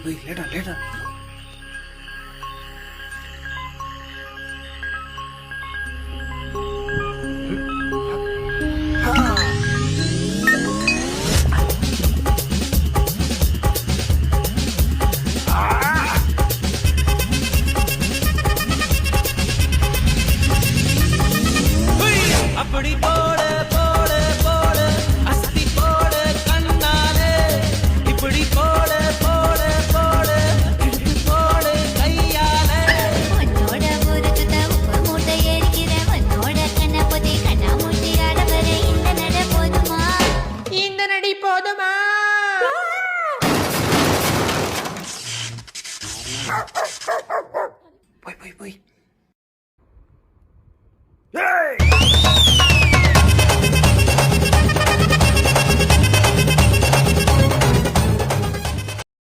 லேட்டா அப்படி போட போட போட அஸ்தி போட கண்ணாலே இப்படி போட போட போட இழுத்து போட கையாலே உன்னோட ஊருக்கு உப்பு மூட்டை ஏறிக்கிற உன்னோட கண்ண பொதி கண்ணா மூட்டி ஆடவர இந்த நட போதுமா இந்த நடி போதுமா போய்